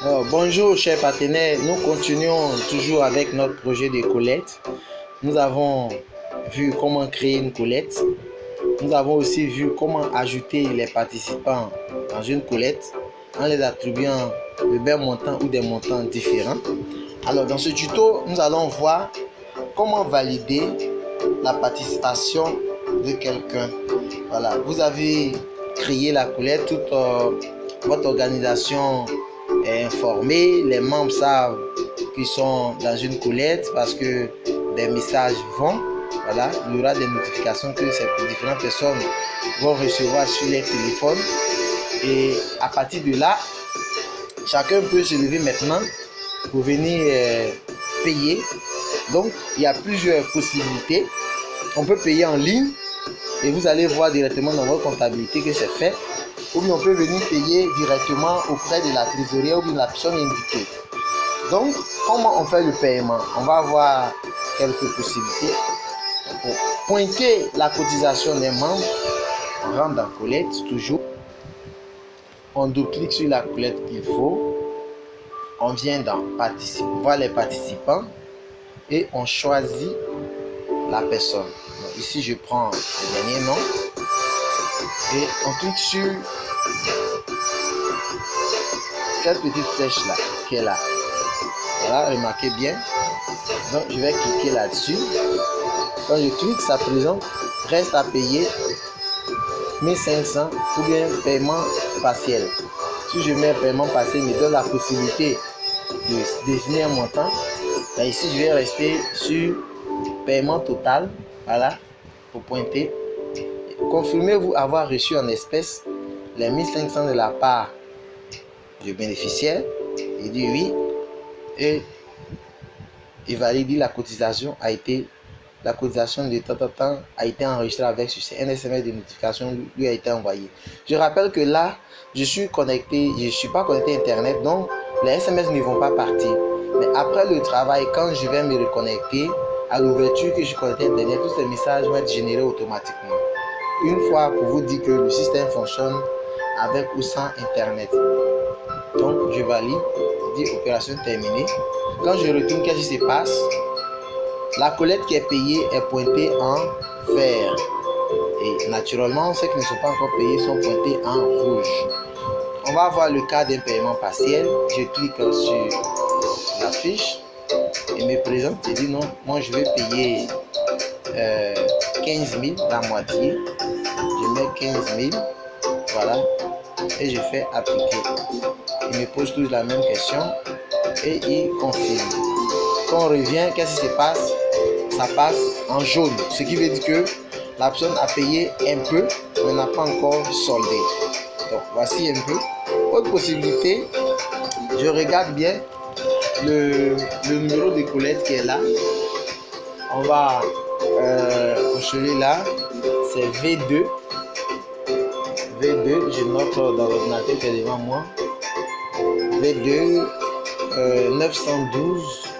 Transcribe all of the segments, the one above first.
Bonjour chers partenaires, nous continuons toujours avec notre projet de collecte. Nous avons vu comment créer une collecte. Nous avons aussi vu comment ajouter les participants dans une collecte en les attribuant de mêmes montants ou des montants différents. Alors dans ce tuto, nous allons voir comment valider la participation de quelqu'un. Voilà, vous avez créé la collecte, toute votre organisation est informée, les membres savent qu'ils sont dans une collecte parce que des messages vont, voilà, il y aura des notifications que ces différentes personnes vont recevoir sur les téléphones et à partir de là, chacun peut se lever maintenant pour venir payer. Donc il y a plusieurs possibilités. On peut payer en ligne et vous allez voir directement dans votre comptabilité que c'est fait. Ou bien on peut venir payer directement auprès de la trésorerie ou bien la personne indiquée. Donc, comment on fait le paiement? On va voir quelques possibilités. Pour pointer la cotisation des membres, on rentre dans collecte toujours. On double-clique sur la collecte qu'il faut. On vient dans voir les participants et on choisit la personne. Donc, ici, je prends le dernier nom et on clique sur cette petite flèche là qui est là. Voilà, remarquez bien. Donc je vais cliquer là-dessus. Quand je clique, ça présente reste à payer 1500 ou bien paiement partiel. Si je mets paiement partiel, il me donne la possibilité de définir un montant. Là, ici, je vais rester sur paiement total. Voilà, pour pointer. Confirmez-vous avoir reçu en espèces les 1500 de la part du bénéficiaire. Il dit oui. Et il valide la cotisation de temps a été enregistrée avec succès. Un SMS de notification lui a été envoyé. Je rappelle que là, je suis connecté, je ne suis pas connecté Internet, donc les SMS ne vont pas partir. Mais après le travail, quand je vais me reconnecter, à l'ouverture que je suis connecté Internet, tous ces messages vont être générés automatiquement. Une fois pour vous dire que le système fonctionne avec ou sans Internet. Donc, je valide, dit opération terminée. Quand je retourne, qu'est-ce qui se passe? La collecte qui est payée est pointée en vert. Et naturellement, ceux qui ne sont pas encore payés sont pointés en rouge. On va voir le cas d'un paiement partiel. Je clique sur la fiche et me présente. Je dis non, moi je vais payer 15 000, la moitié. Je mets 15 000. Voilà. Et je fais appliquer. Il me pose toujours la même question et il confirme. Quand on revient, qu'est-ce qui se passe? Ça passe en jaune, ce qui veut dire que la personne a payé un peu mais n'a pas encore soldé. Donc voici un peu. Autre possibilité, je regarde bien le numéro de collecte qui est là. On va pour celui-là, c'est V2. V2, je note dans l'ordinateur qui est devant moi. V2 912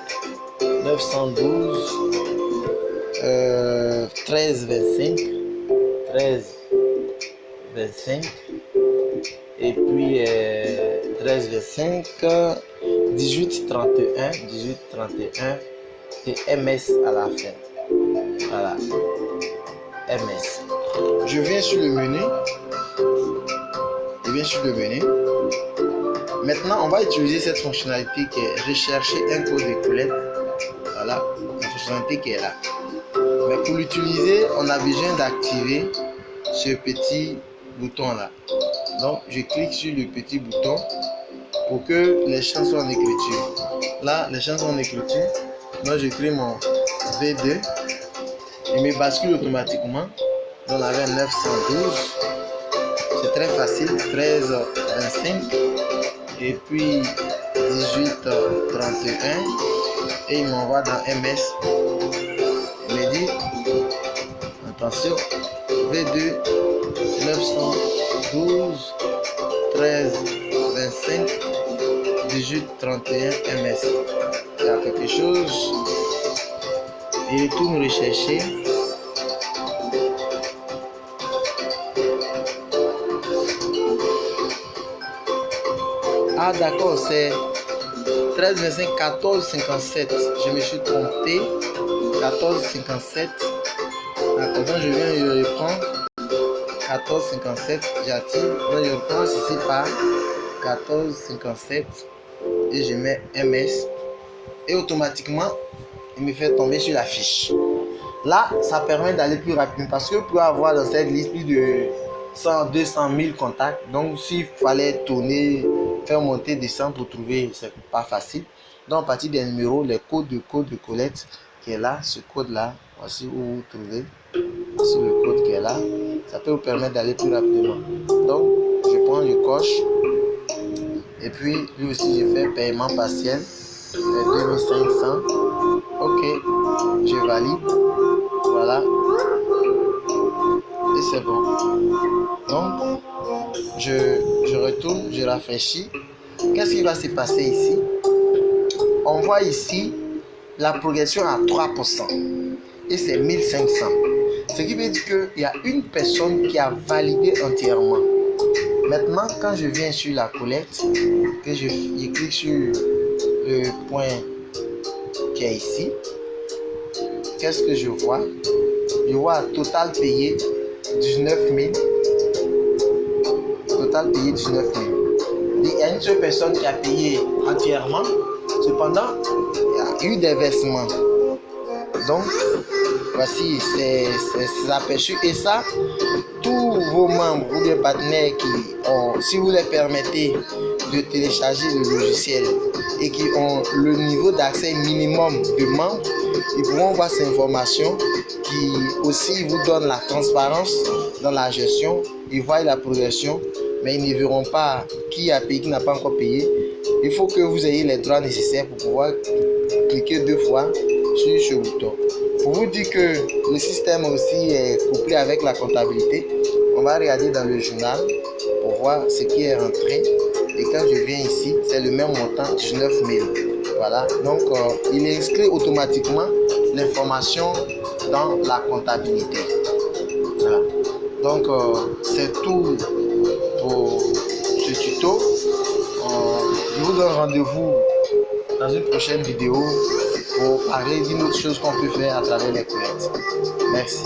13 25 et puis 13 25 18 31 et MS à la fin. Voilà, MS. Je viens sur le menu. Maintenant, on va utiliser cette fonctionnalité qui est rechercher un code de collecte. Voilà, la fonctionnalité qui est là. Mais pour l'utiliser, on a besoin d'activer ce petit bouton là. Donc, je clique sur le petit bouton pour que les champs soient en écriture. Là, les champs sont en écriture. Moi, je crée mon V2. Il me bascule automatiquement dans la veine 912. C'est très facile. 13 25 et puis 18 31 et il m'envoie dans MS. Il me dit attention, V2 912 13 25 18 31 MS. Il y a quelque chose. Il retourne rechercher. Ah d'accord, c'est 13,25, 14,57. Je me suis trompé. 14,57. D'accord, donc je viens, je reprends. 14,57. J'attire. Donc je reprends ici par 14,57. Et je mets MS. Et automatiquement, il me fait tomber sur la fiche. Là, ça permet d'aller plus rapidement parce que pour avoir dans cette liste plus de 100, 200 000 contacts, donc s'il fallait tourner, faire monter, descendre pour trouver, c'est pas facile. Donc à partir des numéros, les codes de Colette qui est là, ce code-là, voici où vous trouvez, voici le code qui est là, ça peut vous permettre d'aller plus rapidement. Donc, je prends, je coche, et puis lui aussi je fais paiement partiel, 2500, ok, je valide. Voilà. Et c'est bon. Donc, je retourne, je rafraîchis. Qu'est-ce qui va se passer ici? On voit ici la progression à 3%. Et c'est 1500. Ce qui veut dire qu'il y a une personne qui a validé entièrement. Maintenant, quand je viens sur la collecte, que je clique sur le point qui est ici, qu'est-ce que je vois? Je vois total payé 19 000. Total payé 19 000. Il y a une seule personne qui a payé entièrement. Cependant, il y a eu des versements. Donc, voici, c'est aperçu. Et ça, tous vos membres ou des partenaires qui ont, si vous les permettez de télécharger le logiciel et qui ont le niveau d'accès minimum de membres, ils pourront voir ces informations qui aussi vous donnent la transparence dans la gestion. Ils voient la progression, mais ils ne verront pas qui a payé, qui n'a pas encore payé. Il faut que vous ayez les droits nécessaires pour pouvoir cliquer 2 fois sur ce bouton. Pour vous dire que le système aussi est couplé avec la comptabilité, on va regarder dans le journal pour voir ce qui est rentré. Et quand je viens ici, c'est le même montant, 19 000. Voilà, donc il inscrit automatiquement l'information dans la comptabilité. Voilà. Donc c'est tout pour ce tuto. Je vous donne rendez-vous dans une prochaine vidéo pour parler d'une autre chose qu'on peut faire à travers les collectes. Merci.